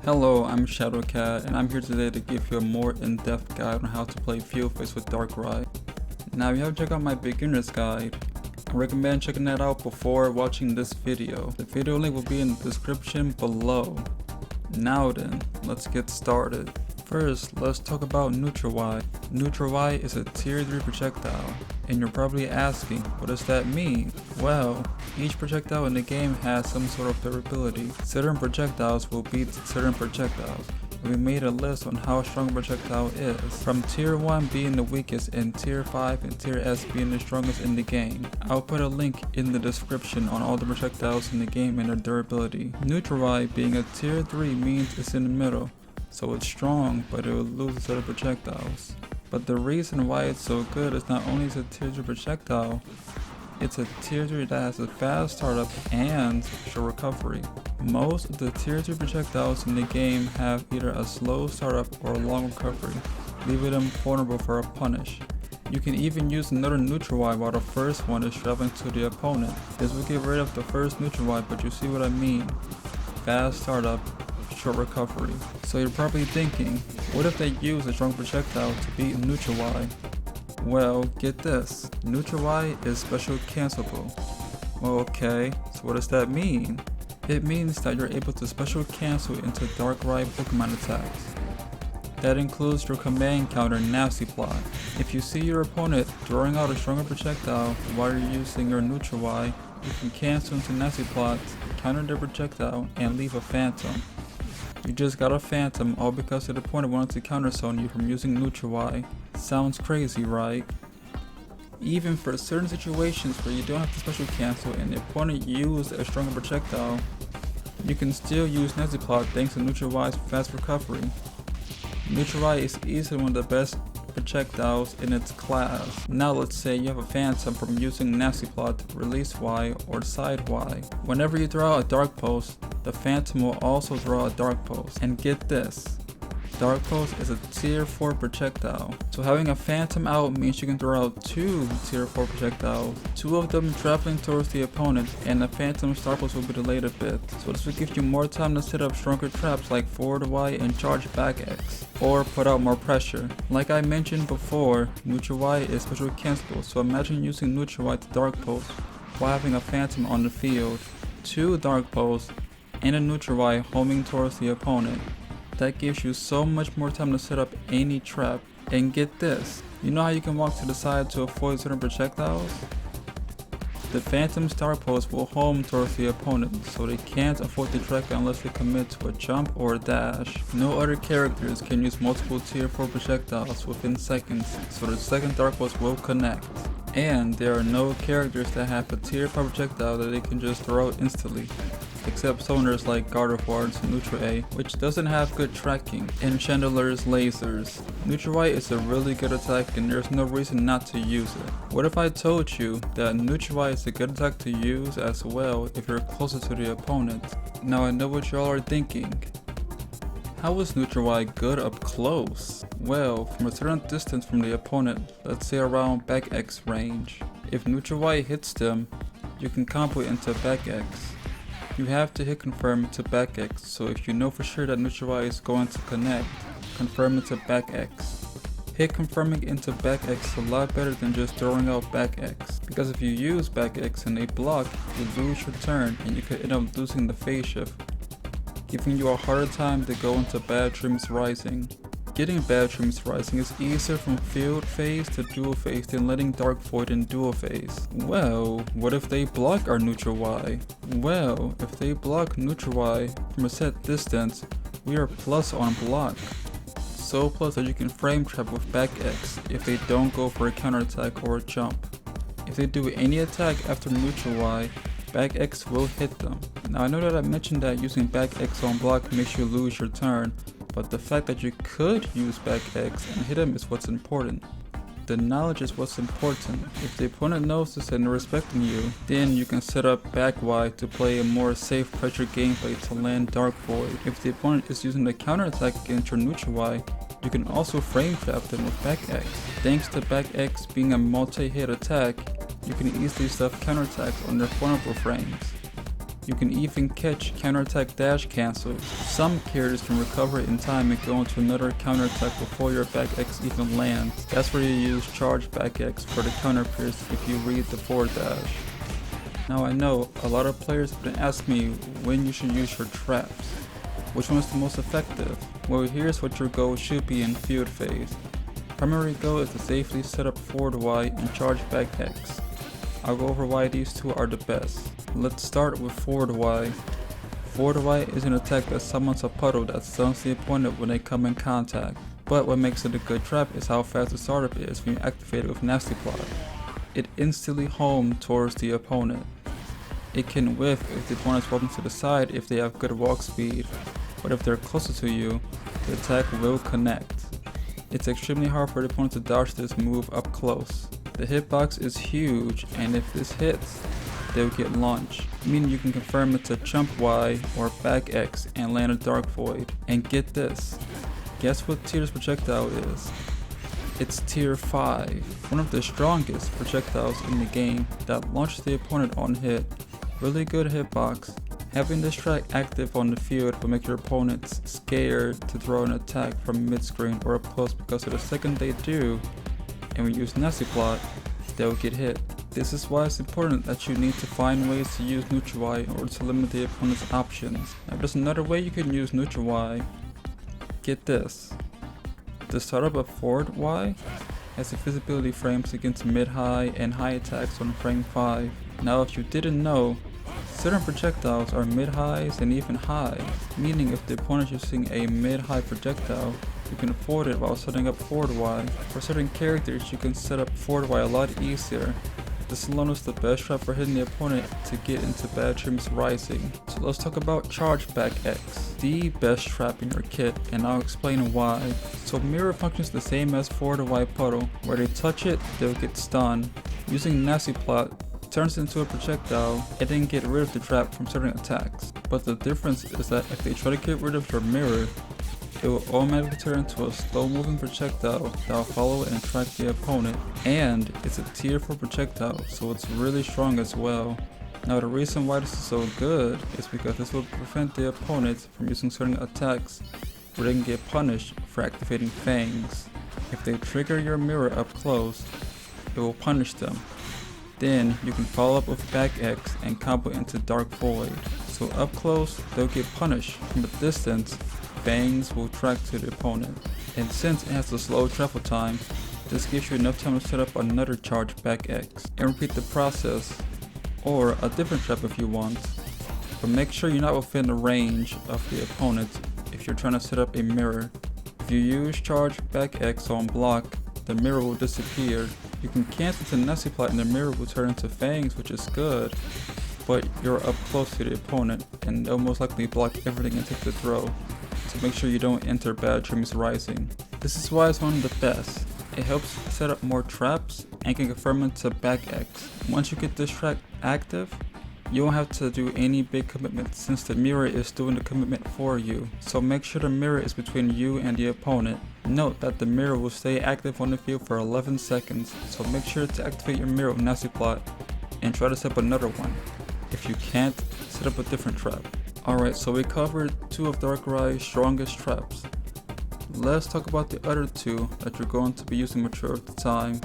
Hello, I'm Shadowcat, and I'm here today to give you a more in-depth guide on how to play Field Face with Darkrai. Now, if you haven't checked out my beginner's guide, I recommend checking that out before watching this video. The video link will be in the description below. Now then, let's get started. First, let's talk about Neutral-Y. Neutral-Y is a tier 3 projectile, and you're probably asking, what does that mean? Well, each projectile in the game has some sort of durability. Certain projectiles will beat certain projectiles. We made a list on how strong a projectile is, from tier 1 being the weakest and tier 5 and tier S being the strongest in the game. I'll put a link in the description on all the projectiles in the game and their durability. Neutral-Y being a tier 3 means it's in the middle, so it's strong, but it will lose its other projectiles. But the reason why it's so good is not only is it a tier 3 projectile, it's a tier 3 that has a fast startup and short recovery. Most of the tier 3 projectiles in the game have either a slow startup or a long recovery, leaving them vulnerable for a punish. You can even use another Neutral-Y while the first one is traveling to the opponent. This will get rid of the first Neutral-Y, but you see what I mean. Fast startup, short recovery. So you're probably thinking, what if they use a strong projectile to beat Neutral-Y? Well, get this, Neutral-Y is special cancelable. Well, okay, so what does that mean? It means that you're able to special cancel into Darkrai Pokemon attacks. That includes your command counter Nasty Plot. If you see your opponent throwing out a stronger projectile while you're using your Neutral-Y, you can cancel into Nasty Plot, counter their projectile, and leave a Phantom. You just got a Phantom all because the opponent wanted to counterzone you from using Neutral-Y. Sounds crazy, right? Even for certain situations where you don't have to special cancel and the opponent used a stronger projectile, you can still use Nasty Plot thanks to Neutral-Y's fast recovery. Neutral-Y is easily one of the best projectiles in its class. Now let's say you have a Phantom from using Nasty Plot, Release Y, or Side Y. Whenever you throw out a Dark Pulse, the Phantom will also throw a Dark Pulse. And get this, Dark Pulse is a tier 4 projectile. So having a Phantom out means you can throw out 2 tier 4 projectiles, 2 of them traveling towards the opponent, and the Phantom Star Pulse will be delayed a bit. So this will give you more time to set up stronger traps like Forward Y and Charge Back X, or put out more pressure. Like I mentioned before, Neutral-Y is special cancelable, so imagine using Neutral-Y to Dark Pulse while having a Phantom on the field, 2 Dark Pulse, and a Neutral-Y homing towards the opponent. That gives you so much more time to set up any trap. And get this, you know how you can walk to the side to avoid certain projectiles? The Phantom Star Pulse will home towards the opponent, so they can't avoid the track unless they commit to a jump or a dash. No other characters can use multiple tier 4 projectiles within seconds, so the second Dark Pulse will connect. And there are no characters that have a tier 5 projectile that they can just throw out instantly, except Zoners like Gardevoir's Neutral-A, which doesn't have good tracking, and Chandeler's Lasers. Neutral-Y is a really good attack and there's no reason not to use it. What if I told you that Neutral-Y is a good attack to use as well if you're closer to the opponent? Now I know what y'all are thinking. How is Neutral-Y good up close? Well, from a certain distance from the opponent, let's say around back X range. If Neutral-Y hits them, you can combo it into back X. You have to hit confirm to back X, so if you know for sure that Neutral-Y is going to connect, confirm it to back X. Hit confirming into back X is a lot better than just throwing out back X, because if you use back X and they block, you lose your turn and you could end up losing the phase shift, giving you a harder time to go into Bad Dreams Rising. Getting Bad Dreams Rising is easier from field phase to dual phase than letting Dark Void in dual phase. Well, what if they block our Neutral-Y? Well, if they block Neutral-Y from a set distance, we are plus on block. So plus that you can frame trap with back X if they don't go for a counterattack or a jump. If they do any attack after Neutral-Y, back X will hit them. Now I know that I mentioned that using back X on block makes you lose your turn, but the fact that you could use back X and hit him is what's important. The knowledge is what's important. If the opponent knows this and they're respecting you, then you can set up back Y to play a more safe pressure gameplay to land Dark Void. If the opponent is using the counterattack against your Neutral-Y, you can also frame trap them with back X. Thanks to back X being a multi-hit attack, you can easily stuff counterattacks on their vulnerable frames. You can even catch counterattack dash cancels. Some characters can recover in time and go into another counterattack before your back X even lands. That's where you use charge back X for the counter pierce if you read the forward dash. Now I know a lot of players have been asking me when you should use your traps. Which one is the most effective? Well, here's what your goal should be in field phase. Primary goal is to safely set up forward Y and charge back X. I'll go over why these two are the best. Let's start with forward Y. Forward Y is an attack that summons a puddle that stuns the opponent when they come in contact. But what makes it a good trap is how fast the startup is when you activate it with Nasty Plot. It instantly homes towards the opponent. It can whiff if the opponent is walking to the side if they have good walk speed, but if they're closer to you, the attack will connect. It's extremely hard for the opponent to dodge this move up close. The hitbox is huge, and if this hits, they'll get launched, meaning you can confirm it's a jump Y or back X and land a Dark Void. And get this, guess what tier this projectile is? It's tier 5, one of the strongest projectiles in the game that launches the opponent on hit. Really good hitbox. Having this track active on the field will make your opponents scared to throw an attack from mid-screen or up close, because of the second they do, and we use Nasty Plot, they'll get hit. This is why it's important that you need to find ways to use neutral Y in order to limit the opponent's options. Now there's another way you can use neutral Y. Get this. The startup of forward Y has invisibility frames against mid-high and high attacks on frame 5. Now if you didn't know, certain projectiles are mid-highs and even highs, meaning if the opponent is using a mid-high projectile, you can afford it while setting up forward Y. For certain characters, you can set up forward Y a lot easier. This alone is the best trap for hitting the opponent to get into bad dreams rising. So let's talk about charge back X, the best trap in your kit, and I'll explain why. So mirror functions the same as forward Y puddle. Where they touch it, they'll get stunned. Using Nasty Plot turns into a projectile and then get rid of the trap from certain attacks. But the difference is that if they try to get rid of your mirror, it will automatically turn into a slow moving projectile that will follow and track the opponent, and it's a tier 4 projectile, so it's really strong as well. Now the reason why this is so good is because this will prevent the opponent from using certain attacks where they can get punished for activating fangs. If they trigger your mirror up close, it will punish them. Then you can follow up with back X and combo into Dark Void. So up close, they'll get punished. From a distance, fangs will track to the opponent. And since it has a slow travel time, this gives you enough time to set up another charge back X and repeat the process, or a different trap if you want. But make sure you're not within the range of the opponent if you're trying to set up a mirror. If you use charge back X on block, the mirror will disappear. You can cancel to Nasty Plot and the mirror will turn into fangs, which is good, but you're up close to the opponent and they'll most likely block everything and take the throw, so make sure you don't enter bad dreams rising. This is why it's one of the best. It helps set up more traps and can confirm it to back X. Once you get this track active, you won't have to do any big commitments since the mirror is doing the commitment for you. So make sure the mirror is between you and the opponent. Note that the mirror will stay active on the field for 11 seconds, so make sure to activate your mirror with Nasty Plot and try to set up another one. If you can't, set up a different trap. Alright, so we covered 2 of Darkrai's strongest traps. Let's talk about the other 2 that you're going to be using majority of the time.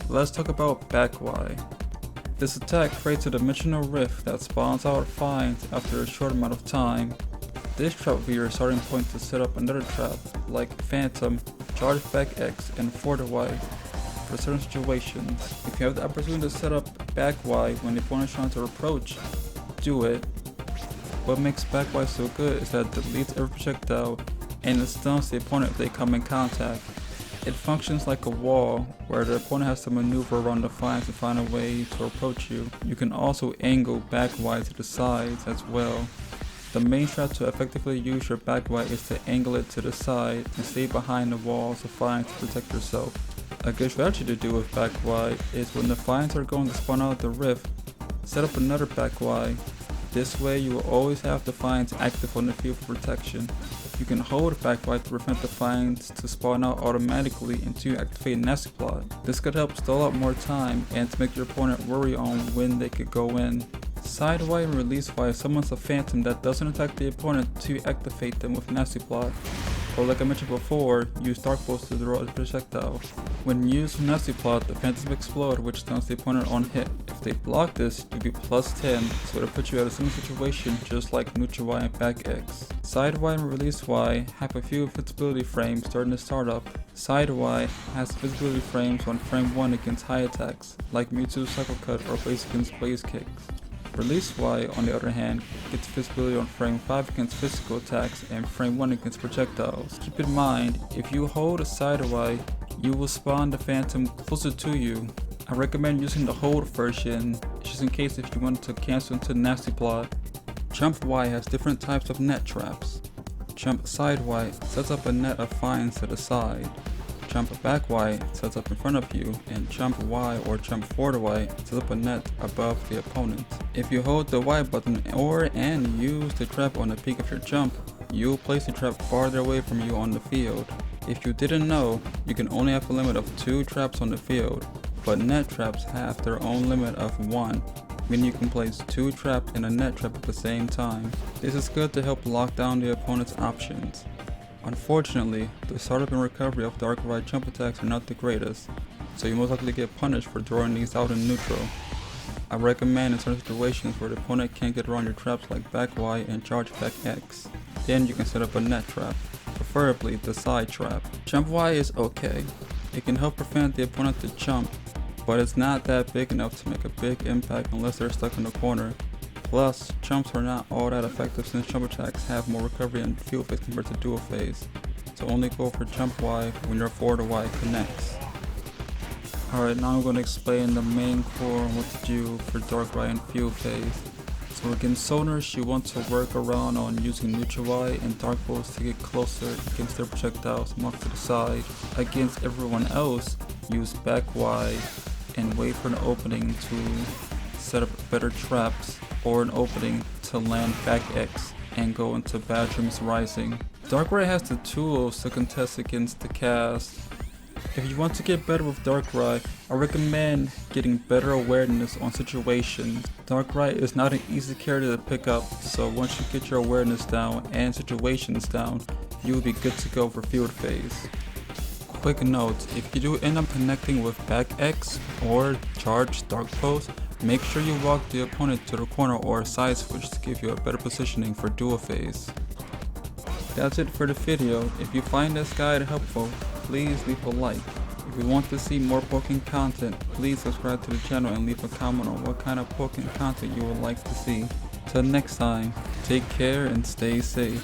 Let's talk about back Y. This attack creates a dimensional rift that spawns out fines after a short amount of time. This trap will be your starting point to set up another trap, like Phantom, Charge Back X, and Forward Y for certain situations. If you have the opportunity to set up Back Y when the opponent is trying to approach, do it. What makes Back Y so good is that it deletes every projectile and it stuns the opponent if they come in contact. It functions like a wall where the opponent has to maneuver around the fines to find a way to approach you. You can also angle back Y to the sides as well. The main strat to effectively use your back Y is to angle it to the side and stay behind the walls of fines to protect yourself. A good strategy to do with back Y is when the fines are going to spawn out the rift, set up another back Y. This way you will always have the fines active on the field for protection. You can hold back Y to prevent the fines to spawn out automatically until you activate Nasty Plot. This could help stall out more time and to make your opponent worry on when they could go in. Side Y and release Y summons a phantom that doesn't attack the opponent to activate them with Nasty Plot. Or like I mentioned before, use Dark Pulse to draw a projectile. When used with Nasty Plot, the phantoms explode, which stuns the opponent on hit. If they block this, you'll be plus 10, so it'll put you at a similar situation just like Neutral Y and Back X. Side Y and Release Y have a few invincibility frames during the startup. Side Y has visibility frames on frame 1 against high attacks, like Mewtwo Cycle Cut or Blaze against Blaze Kicks. Release Y, on the other hand, gets visibility on frame 5 against physical attacks and frame 1 against projectiles. Keep in mind, if you hold a Side Y, you will spawn the phantom closer to you. I recommend using the hold version, just in case if you want to cancel into Nasty Plot. Jump Y has different types of net traps. Jump Side Y sets up a net of fines to the side. Jump Back Y sets up in front of you, and Jump Y or Jump Forward Y sets up a net above the opponent. If you hold the Y button and use the trap on the peak of your jump, you'll place the trap farther away from you on the field. If you didn't know, you can only have a limit of 2 traps on the field, but net traps have their own limit of 1, meaning you can place 2 traps and a net trap at the same time. This is good to help lock down the opponent's options. Unfortunately, the startup and recovery of Darkrai jump attacks are not the greatest, so you most likely get punished for throwing these out in neutral. I recommend in certain situations where the opponent can't get around your traps like Back Y and Charge Back X. Then you can set up a net trap, preferably the side trap. Jump Y is okay. It can help prevent the opponent to jump, but it's not that big enough to make a big impact unless they're stuck in the corner. Plus, jumps are not all that effective since jump attacks have more recovery and field phase compared to dual phase, so only go for jump Y when your forward Y connects. Alright, now I'm going to explain the main core and what to do for Darkrai and field phase. So against zoners, you want to work around on using Neutral Y and Dark Pulse to get closer against their projectiles and off to the side. Against everyone else, use Back Y and wait for an opening to set up better traps, or an opening to land Back X and go into Bad Dreams Rising. Darkrai has the tools to contest against the cast. If you want to get better with Darkrai, I recommend getting better awareness on situations. Darkrai is not an easy character to pick up, so once you get your awareness down and situations down, you will be good to go for field phase. Quick note, if you do end up connecting with Back X or Charge Dark Pulse, make sure you walk the opponent to the corner or side switch to give you a better positioning for dual phase. That's it for the video. If you find this guide helpful, please leave a like. If you want to see more Pokken content, please subscribe to the channel and leave a comment on what kind of Pokken content you would like to see. Till next time, take care and stay safe.